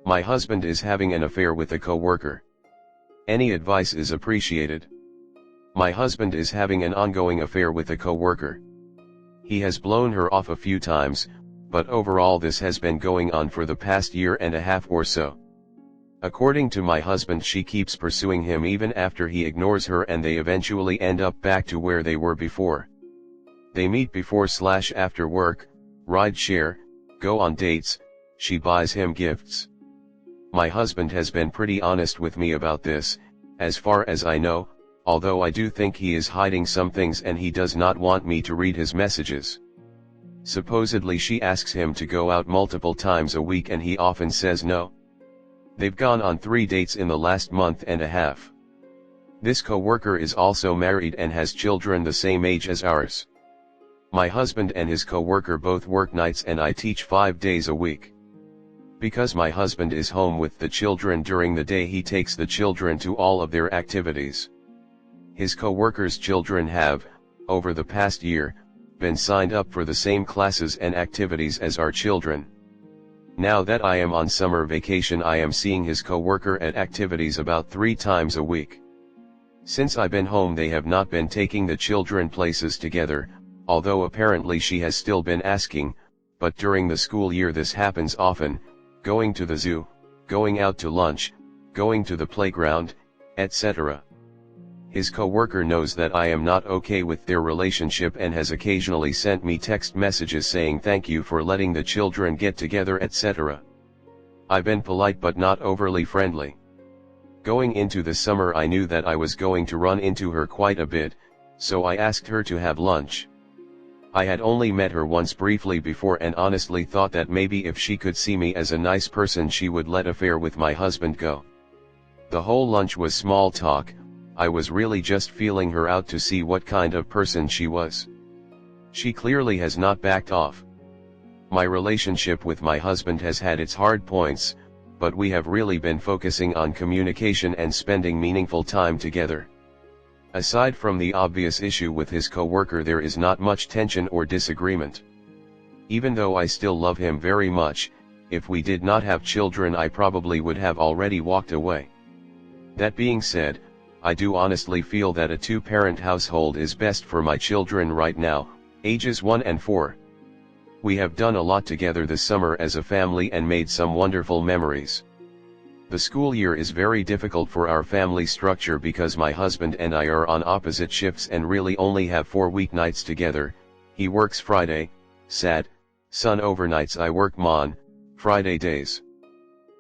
My husband is having an affair with a coworker. Any advice is appreciated. My husband is having an ongoing affair with a coworker. He has blown her off a few times, but overall this has been going on for the past year and a half or so. According to my husband, she keeps pursuing him even after he ignores her, and they eventually end up back to where they were before. They meet before/after work, ride share, go on dates, she buys him gifts. My husband has been pretty honest with me about this, as far as I know, although I do think he is hiding some things and he does not want me to read his messages. Supposedly she asks him to go out multiple times a week and he often says no. They've gone on 3 dates in the last month and a half. This coworker is also married and has children the same age as ours. My husband and his coworker both work nights and I teach 5 days a week. Because my husband is home with the children during the day, he takes the children to all of their activities. His coworker's children have, over the past year, been signed up for the same classes and activities as our children. Now that I am on summer vacation, I am seeing his coworker at activities about 3 times a week. Since I've been home, they have not been taking the children places together, although apparently she has still been asking, but during the school year this happens often, going to the zoo, going out to lunch, going to the playground, etc. His coworker knows that I am not okay with their relationship and has occasionally sent me text messages saying thank you for letting the children get together, etc. I've been polite but not overly friendly. Going into the summer, I knew that I was going to run into her quite a bit, so I asked her to have lunch. I had only met her once briefly before and honestly thought that maybe if she could see me as a nice person she would let affair with my husband go. The whole lunch was small talk. I was really just feeling her out to see what kind of person she was. She clearly has not backed off. My relationship with my husband has had its hard points, but we have really been focusing on communication and spending meaningful time together. Aside from the obvious issue with his coworker, there is not much tension or disagreement. Even though I still love him very much, if we did not have children I probably would have already walked away. That being said, I do honestly feel that a 2-parent household is best for my children right now, ages 1 and 4. We have done a lot together this summer as a family and made some wonderful memories. The school year is very difficult for our family structure because my husband and I are on opposite shifts and really only have 4 weeknights together. He works Friday, Sat, Sun overnights, I work Mon, Friday days.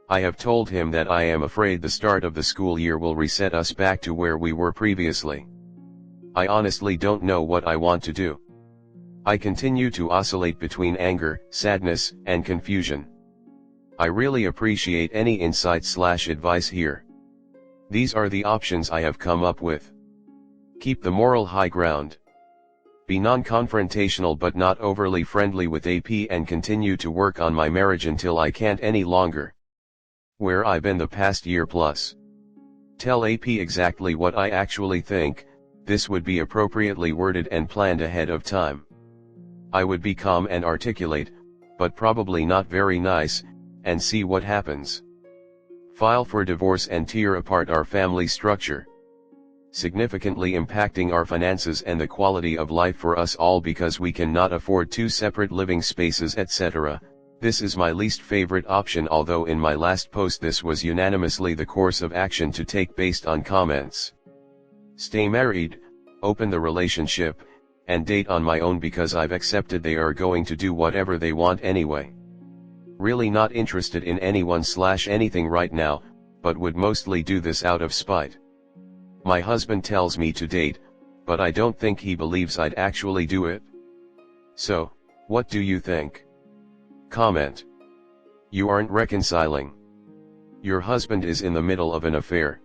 I have told him that I am afraid the start of the school year will reset us back to where we were previously. I honestly don't know what I want to do. I continue to oscillate between anger, sadness, and confusion. I really appreciate any insight/advice here. These are the options I have come up with. Keep the moral high ground. Be non-confrontational but not overly friendly with AP, and continue to work on my marriage until I can't any longer. Where I've been the past year plus. Tell AP exactly what I actually think. This would be appropriately worded and planned ahead of time. I would be calm and articulate, but probably not very nice, and see what happens. File for divorce and tear apart our family structure. Significantly impacting our finances and the quality of life for us all because we cannot afford 2 separate living spaces, etc. This is my least favorite option, although in my last post this was unanimously the course of action to take based on comments. Stay married, open the relationship, and date on my own because I've accepted they are going to do whatever they want anyway. Really not interested in anyone/anything right now, but would mostly do this out of spite. My husband tells me to date, but I don't think he believes I'd actually do it. So, what do you think? Comment. You aren't reconciling. Your husband is in the middle of an affair.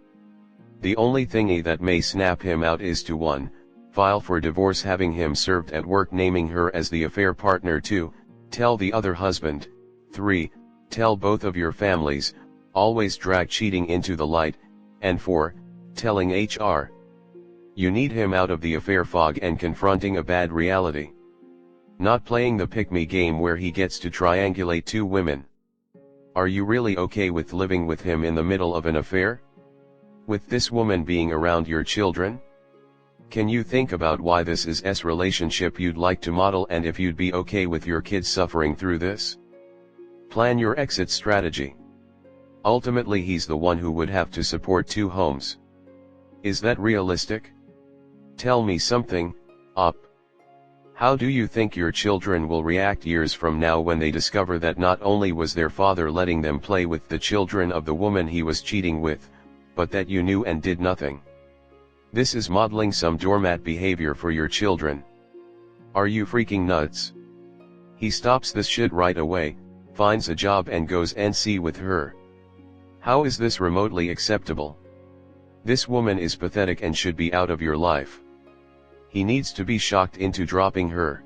The only thingy that may snap him out is to 1. File for divorce, having him served at work naming her as the affair partner. 2. Tell the other husband. 3. Tell both of your families, always drag cheating into the light, and 4. Telling HR. You need him out of the affair fog and confronting a bad reality. Not playing the pick-me game where he gets to triangulate 2 women. Are you really okay with living with him in the middle of an affair? With this woman being around your children? Can you think about why this is a relationship you'd like to model and if you'd be okay with your kids suffering through this? Plan your exit strategy. Ultimately he's the one who would have to support two homes. Is that realistic? Tell me something, up. How do you think your children will react years from now when they discover that not only was their father letting them play with the children of the woman he was cheating with, but that you knew and did nothing? This is modeling some doormat behavior for your children. Are you freaking nuts? He stops this shit right away, finds a job and goes NC with her. How is this remotely acceptable? This woman is pathetic and should be out of your life. He needs to be shocked into dropping her.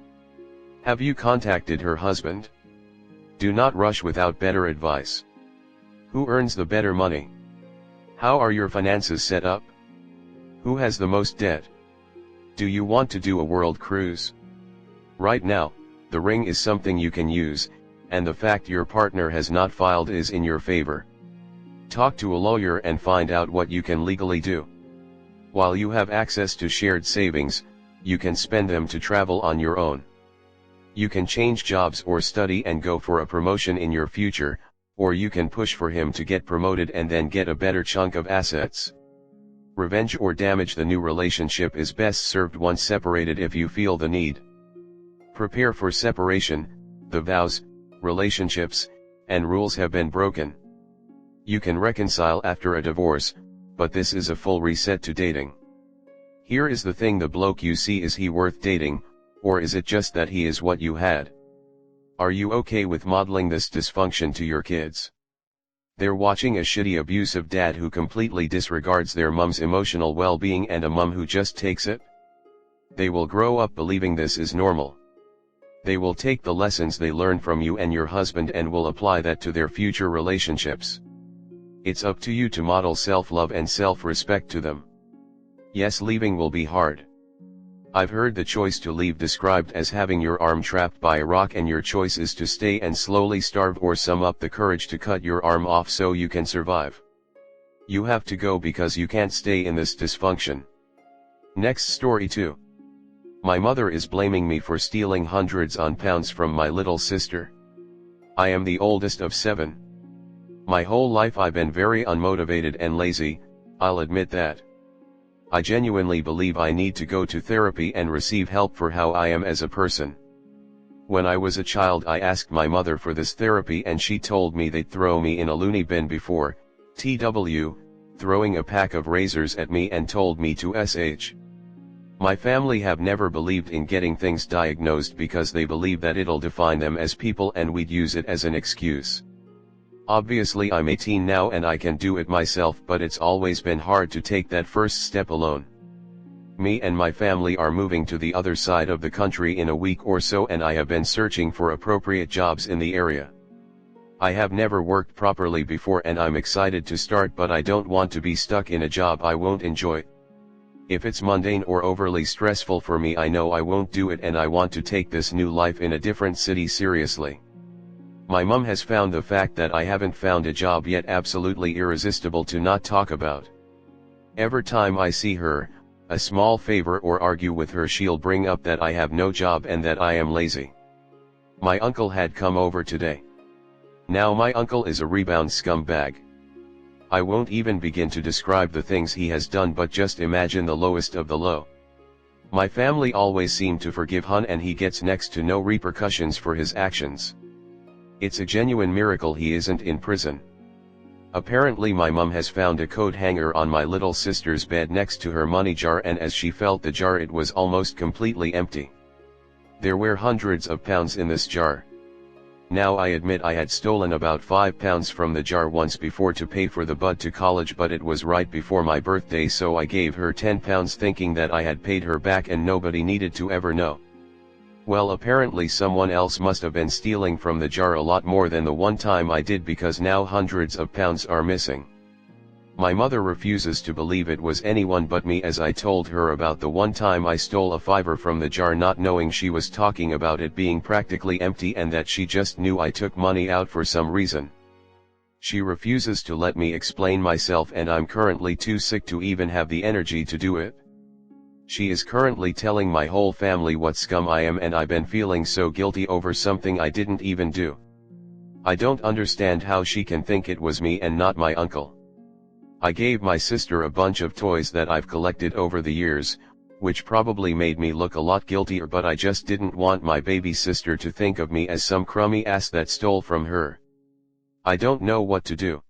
Have you contacted her husband? Do not rush without better advice. Who earns the better money? How are your finances set up? Who has the most debt? Do you want to do a world cruise? Right now, the ring is something you can use, and the fact your partner has not filed is in your favor. Talk to a lawyer and find out what you can legally do. While you have access to shared savings, you can spend them to travel on your own. You can change jobs or study and go for a promotion in your future, or you can push for him to get promoted and then get a better chunk of assets. Revenge or damage the new relationship is best served once separated if you feel the need. Prepare for separation, the vows, relationships, and rules have been broken. You can reconcile after a divorce, but this is a full reset to dating. Here is the thing, the bloke you see, is he worth dating, or is it just that he is what you had? Are you okay with modeling this dysfunction to your kids? They're watching a shitty abusive dad who completely disregards their mom's emotional well-being and a mom who just takes it. They will grow up believing this is normal. They will take the lessons they learn from you and your husband and will apply that to their future relationships. It's up to you to model self-love and self-respect to them. Yes, leaving will be hard. I've heard the choice to leave described as having your arm trapped by a rock, and your choice is to stay and slowly starve or sum up the courage to cut your arm off so you can survive. You have to go because you can't stay in this dysfunction. Next story 2. My mother is blaming me for stealing hundreds of pounds from my little sister. I am the oldest of 7. My whole life I've been very unmotivated and lazy, I'll admit that. I genuinely believe I need to go to therapy and receive help for how I am as a person. When I was a child I asked my mother for this therapy and she told me they'd throw me in a loony bin before, throwing a pack of razors at me and told me to sh. My family have never believed in getting things diagnosed because they believe that it'll define them as people and we'd use it as an excuse. Obviously I'm 18 now and I can do it myself, but it's always been hard to take that first step alone. Me and my family are moving to the other side of the country in a week or so and I have been searching for appropriate jobs in the area. I have never worked properly before and I'm excited to start, but I don't want to be stuck in a job I won't enjoy. If it's mundane or overly stressful for me, I know I won't do it and I want to take this new life in a different city seriously. My mum has found the fact that I haven't found a job yet absolutely irresistible to not talk about. Every time I see her, a small favor or argue with her, she'll bring up that I have no job and that I am lazy. My uncle had come over today. Now my uncle is a rebound scumbag. I won't even begin to describe the things he has done, but just imagine the lowest of the low. My family always seem to forgive hun and he gets next to no repercussions for his actions. It's a genuine miracle he isn't in prison. Apparently my mum has found a coat hanger on my little sister's bed next to her money jar, and as she felt the jar it was almost completely empty. There were hundreds of pounds in this jar. Now I admit I had stolen about 5 pounds from the jar once before to pay for the bud to college, but it was right before my birthday so I gave her 10 pounds thinking that I had paid her back and nobody needed to ever know. Well, apparently someone else must have been stealing from the jar a lot more than the one time I did, because now hundreds of pounds are missing. My mother refuses to believe it was anyone but me, as I told her about the one time I stole a fiver from the jar not knowing she was talking about it being practically empty and that she just knew I took money out for some reason. She refuses to let me explain myself, and I'm currently too sick to even have the energy to do it. She is currently telling my whole family what scum I am, and I've been feeling so guilty over something I didn't even do. I don't understand how she can think it was me and not my uncle. I gave my sister a bunch of toys that I've collected over the years, which probably made me look a lot guiltier, but I just didn't want my baby sister to think of me as some crummy ass that stole from her. I don't know what to do.